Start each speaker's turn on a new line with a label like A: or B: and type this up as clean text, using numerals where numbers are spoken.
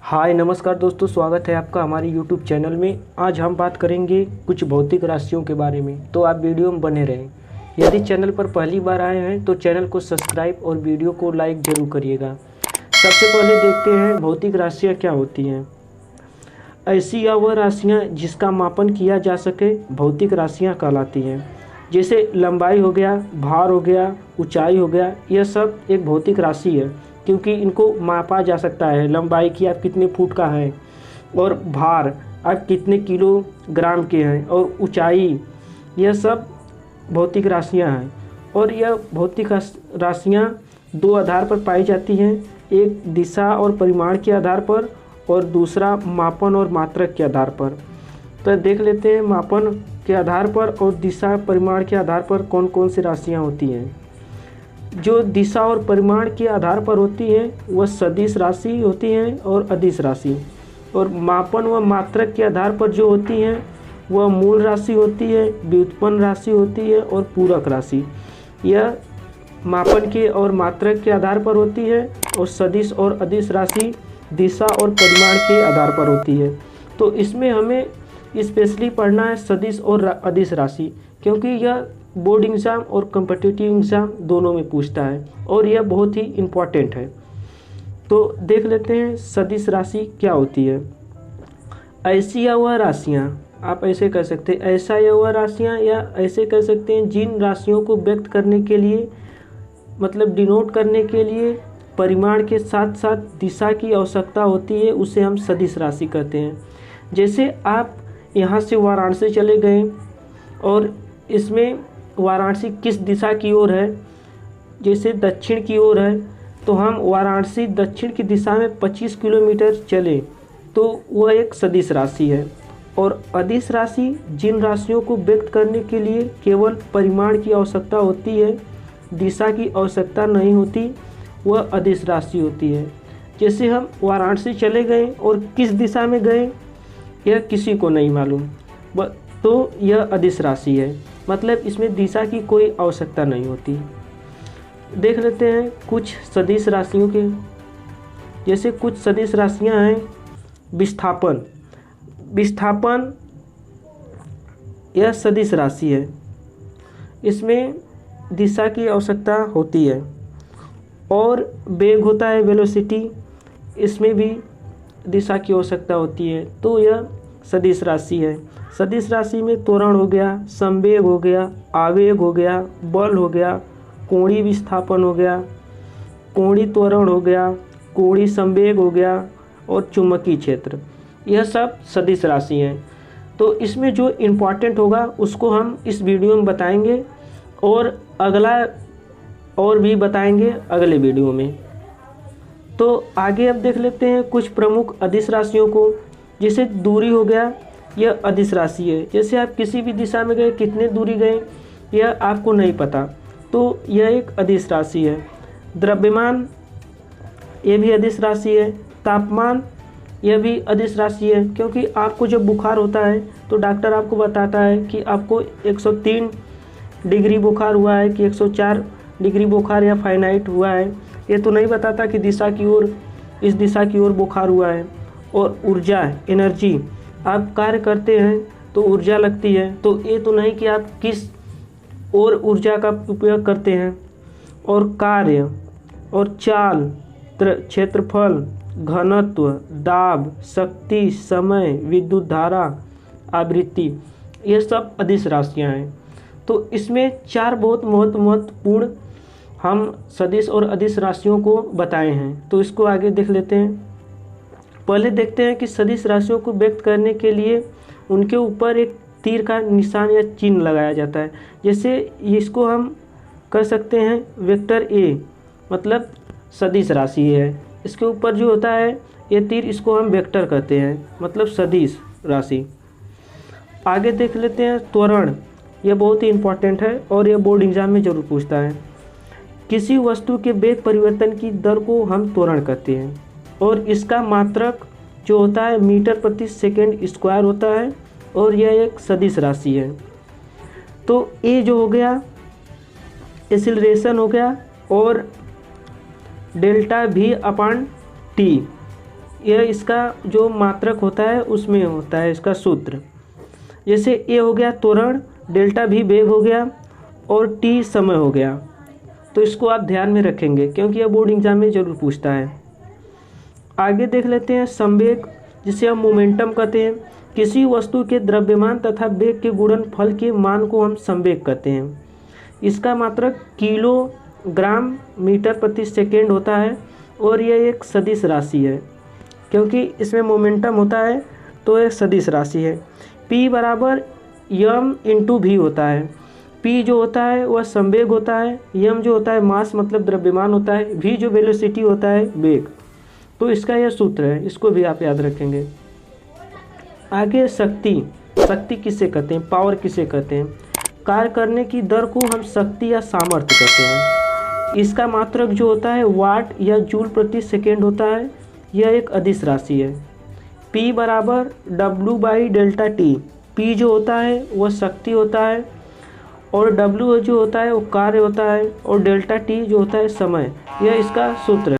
A: हाय नमस्कार दोस्तों, स्वागत है आपका हमारे YouTube चैनल में। आज हम बात करेंगे कुछ भौतिक राशियों के बारे में, तो आप वीडियो में बने रहें। यदि चैनल पर पहली बार आए हैं तो चैनल को सब्सक्राइब और वीडियो को लाइक ज़रूर करिएगा। सबसे पहले देखते हैं भौतिक राशियाँ क्या होती हैं। ऐसी या वह राशियाँ जिसका मापन किया जा सके भौतिक राशियाँ कहलाती हैं। जैसे लंबाई हो गया, भार हो गया, ऊंचाई हो गया, यह सब एक भौतिक राशि है क्योंकि इनको मापा जा सकता है। लंबाई की आप कितने फुट का हैं और भार आप कितने किलोग्राम के हैं और ऊंचाई, यह सब भौतिक राशियां हैं। और यह भौतिक राशियां दो आधार पर पाई जाती हैं, एक दिशा और परिमाण के आधार पर और दूसरा मापन और मात्रक के आधार पर। तो देख लेते हैं मापन के आधार पर और दिशा परिमाण के आधार पर कौन कौन सी राशियाँ होती हैं। जो दिशा और परिमाण के आधार पर होती हैं वह सदिश राशि होती हैं और अदिश राशि, और मापन व मात्रक के आधार पर जो होती हैं वह मूल राशि होती है, व्युत्पन्न राशि होती है और पूरक राशि। यह मापन के और मात्रक के आधार पर होती है और सदिश और अदिश राशि दिशा और परिमाण के आधार पर होती है। तो इसमें हमें स्पेशली पढ़ना है सदिश और अदिश राशि, क्योंकि यह बोर्ड एग्ज़ाम और कॉम्पिटिटिव एग्ज़ाम दोनों में पूछता है और यह बहुत ही इम्पॉर्टेंट है। तो देख लेते हैं सदिश राशि क्या होती है। ऐसी या वह राशियाँ, आप ऐसे कह सकते हैं ऐसा या वह राशियाँ, या ऐसे कह सकते हैं जिन राशियों को व्यक्त करने के लिए, मतलब डिनोट करने के लिए परिमाण के साथ साथ दिशा की आवश्यकता होती है, उसे हम सदिश राशि कहते हैं। जैसे आप यहाँ से वाराणसी चले गए और इसमें वाराणसी किस दिशा की ओर है, जैसे दक्षिण की ओर है, तो हम वाराणसी दक्षिण की दिशा में 25 किलोमीटर चले तो वह एक सदिश राशि है। और अदिश राशि जिन राशियों को व्यक्त करने के लिए केवल परिमाण की आवश्यकता होती है, दिशा की आवश्यकता नहीं होती, वह अदिश राशि होती है। जैसे हम वाराणसी चले गए और किस दिशा में गए यह किसी को नहीं मालूम, तो यह अदिश राशि है, मतलब इसमें दिशा की कोई आवश्यकता नहीं होती। देख लेते हैं कुछ सदिश राशियों के। जैसे कुछ सदिश राशियां हैं विस्थापन। विस्थापन यह सदिश राशि है, इसमें दिशा की आवश्यकता होती है। और वेग होता है वेलोसिटी, इसमें भी दिशा की आवश्यकता होती है, तो यह सदिश राशि है। सदिश राशि में त्वरण हो गया, संवेग हो गया, आवेग हो गया, बल हो गया, कोणीय विस्थापन हो गया, कोणीय त्वरण हो गया, कोणीय संवेग हो गया और चुंबकीय क्षेत्र, यह सब सदिश राशि हैं। तो इसमें जो इम्पोर्टेंट होगा उसको हम इस वीडियो में बताएंगे और अगला और भी बताएंगे अगले वीडियो में। तो आगे अब देख लेते हैं कुछ प्रमुख अदिश राशियों को। जैसे दूरी हो गया, यह अदिश राशि है। जैसे आप किसी भी दिशा में गए, कितने दूरी गए यह आपको नहीं पता, तो यह एक अदिश राशि है। द्रव्यमान, यह भी अदिश राशि है। तापमान, यह भी अदिश राशि है, क्योंकि आपको जब बुखार होता है तो डॉक्टर आपको बताता है कि आपको 103 डिग्री बुखार हुआ है कि 104 डिग्री बुखार या फारेनहाइट हुआ है, ये तो नहीं बताता कि दिशा की ओर, इस दिशा की ओर बुखार हुआ है। और ऊर्जा, एनर्जी, आप कार्य करते हैं तो ऊर्जा लगती है, तो ये तो नहीं कि आप किस और ऊर्जा का उपयोग करते हैं। और कार्य और चाल, क्षेत्रफल, घनत्व, दाब, शक्ति, समय, विद्युत धारा, आवृत्ति, ये सब अदिश राशियाँ हैं। तो इसमें चार बहुत महत्वपूर्ण हम सदिश और अदिश राशियों को बताए हैं, तो इसको आगे देख लेते हैं। पहले देखते हैं कि सदिश राशियों को व्यक्त करने के लिए उनके ऊपर एक तीर का निशान या चिन्ह लगाया जाता है। जैसे इसको हम कर सकते हैं वेक्टर ए, मतलब सदिश राशि है, इसके ऊपर जो होता है ये तीर, इसको हम वेक्टर कहते हैं, मतलब सदिश राशि। आगे देख लेते हैं त्वरण, यह बहुत ही इम्पोर्टेंट है और यह बोर्ड एग्जाम में ज़रूर पूछता है। किसी वस्तु के वेग परिवर्तन की दर को हम त्वरण कहते हैं और इसका मात्रक जो होता है मीटर प्रति सेकंड स्क्वायर होता है और यह एक सदिश राशि है। तो ए जो हो गया एक्सीलरेशन हो गया और डेल्टा V/T यह इसका जो मात्रक होता है उसमें होता है इसका सूत्र। जैसे ए हो गया त्वरण, डेल्टा भी वेग हो गया और टी समय हो गया। तो इसको आप ध्यान में रखेंगे क्योंकि यह बोर्ड एग्जाम में ज़रूर पूछता है। आगे देख लेते हैं संवेग, जिसे हम मोमेंटम कहते हैं। किसी वस्तु के द्रव्यमान तथा वेग के गुणनफल के मान को हम संवेग कहते हैं। इसका मात्रक किलोग्राम मीटर प्रति सेकेंड होता है और यह एक सदिश राशि है। क्योंकि इसमें मोमेंटम होता है तो एक सदिश राशि है। P बराबर m इंटू भी होता है। P जो होता है वह संवेग होता है, m जो होता है मास मतलब द्रव्यमान होता है, v जो वेलोसिटी होता है वेग। तो इसका यह सूत्र है, इसको भी आप याद रखेंगे। आगे शक्ति, शक्ति किसे कहते हैं, पावर किसे कहते हैं। कार्य करने की दर को हम शक्ति या सामर्थ्य कहते हैं। इसका मात्रक जो होता है वाट या जूल प्रति सेकेंड होता है। यह एक अदिश राशि है। P बराबर W by delta T. P जो होता है वह शक्ति होता है और W जो होता है वो कार्य होता है और डेल्टा टी जो होता है समय। यह इसका सूत्र है।